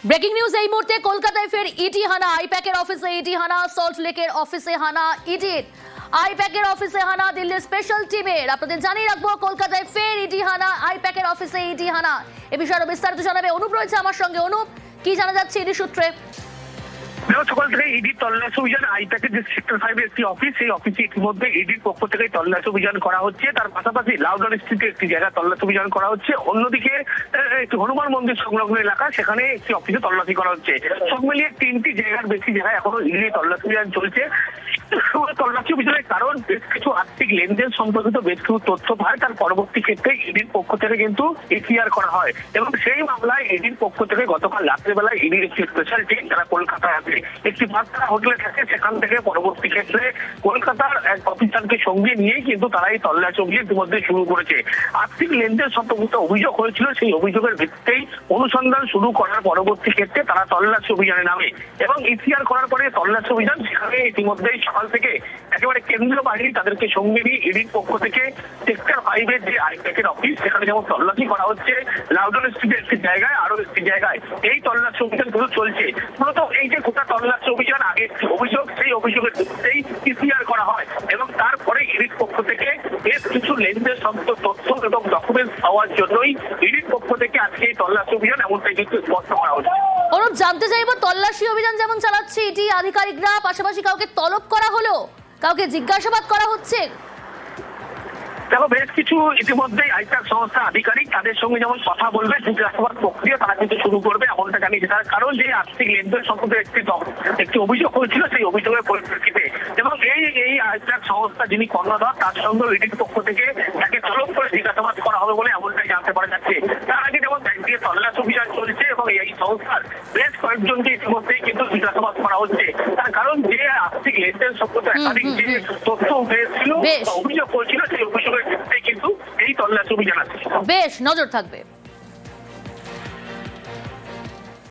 Breaking news এই মুহূর্তে কলকাতায় ফের ইডি হানা, আইপ্যাকের অফিসে ইডি হানা, সল্ট লেকের অফিসে হানা ইডির, আইপ্যাকের অফিসে হানা দিল্লির স্পেশাল টিমের। আপনাদের জানিয়ে রাখবো কলকাতায় ফের ইডি হানা, আইপ্যাকের অফিসে ইডি হানা। এ বিষয়ে বিস্তারিত জানাবে অনুপ রয়েছে আমার সঙ্গে। অনুপ, কি জানা যাচ্ছে ইডি সূত্রে? সকাল থেকে ইডির তল্লাশি অভিযান আইপ্যাকের যে সেক্টর 5 এর একটি অফিস, সেই অফিসে ইতিমধ্যে ইডির পক্ষ থেকে তল্লাশি অভিযান করা হচ্ছে। তার পাশাপাশি লাউডন স্ট্রিটে একটি জায়গা তল্লাশি অভিযান করা হচ্ছে। অন্যদিকে একটি হনুমান মন্দির সংলগ্ন এলাকা, সেখানে একটি অফিসে তল্লাশি করা হচ্ছে। সব মিলিয়ে 3টি জায়গার বেশি জায়গায় এখনো ইডির তল্লাশি অভিযান চলছে। তল্লাশি অভিযানের কারণ বেশ কিছু আর্থিক লেনদেন সম্পর্কিত বেশ কিছু তথ্য পায়, তার পরবর্তী ক্ষেত্রে ইডির পক্ষ থেকে কিন্তু এফআইআর করা হয় এবং সেই মামলায় ইডির পক্ষ থেকে গতকাল রাত্রেবেলায় ইডির একটি স্পেশাল টিম তারা কলকাতায় আসে, একটি বার্তা হোটেলে থাকে। সেখান থেকে পরবর্তী ক্ষেত্রে কলকাতার এক অফিসারকে সঙ্গে নিয়েই কিন্তু তারা এই তল্লাশি অভিযান ইতিমধ্যে শুরু করেছে। আর্থিক লেনদেন সম্পর্কিত অভিযোগ হয়েছিল, সেই অভিযোগের ভিত্তিতেই অনুসন্ধান শুরু করার পরবর্তী ক্ষেত্রে তারা তল্লাশি অভিযানে নামে এবং এফআইআর করার পরে তল্লাশি অভিযান সেখানে ইতিমধ্যেই সকাল থেকে একেবারে কেন্দ্রীয় বাহিনী তাদেরকে সঙ্গে নিয়ে ইডির পক্ষ থেকে সেক্টর 5 এর যে আইপ্যাকের অফিস, সেখানে যেমন তল্লাশি করা হচ্ছে, লাউডন স্ট্রিটের একটি জায়গায়, আরো একটি জায়গায় এই তল্লাশি অভিযান শুরু চলছে। মূলত এই যে গোটা তল্লাশি অভিযান, আগে অভিযোগ, সেই অভিযোগের ভিত্তিতেই এফআইআর করা হয় এবং তারপরে ইডির পক্ষ থেকে বেশ কিছু লেনদেন সম্পর্কিত তথ্য এবং ডকুমেন্টস পাওয়ার জন্যই ইডির পক্ষ থেকে আজকে এই তল্লাশি অভিযান এমনটাই কিন্তু স্পষ্ট করা হচ্ছে। অনুপ, জানতে চাইবো তল্লাশি অভিযান যেমন চালাচ্ছে ইডি আধিকারিকরা, পাশাপাশি কাউকে তলব করা হলো, কাউকে জিজ্ঞাসাবাদ করা হচ্ছে? দেখো, বেশ কিছু ইতিমধ্যেই আইপ্যাক সংস্থা আধিকারিক তাদের সঙ্গে যেমন কথা বলবে, জিজ্ঞাসাবাদ প্রক্রিয়া তারা কিন্তু শুরু করবে এমনটা জানিয়েছে। তার কারণ যে আর্থিক লেনদেন সম্পর্কে একটি অভিযোগ হয়েছিল, সেই অভিযোগের পরিপ্রেক্ষিতে এবং এই আইপ্যাক সংস্থা যিনি কর্ণধার, তার সঙ্গে ইডির পক্ষ থেকে তাকে তলব করে জিজ্ঞাসাবাদ করা হবে বলে এমনটাই জানতে পারা যাচ্ছে। তার আগে যেমন দিয়ে তল্লাশি অভিযান চলছে এবং এই সংস্থার বেশ কয়েকজনকে ইতিমধ্যেই কিন্তু জিজ্ঞাসাবাদ করা হচ্ছে। তার কারণ যে আর্থিক লেনদেন সম্পর্কে একাধিক যে তথ্য উঠে এসেছিল, অভিযোগ করেছিল, সেই অভিযোগের ক্ষেত্রে কিন্তু এই তল্লাশি অভিযান আছে। বেশ, নজর থাকবে।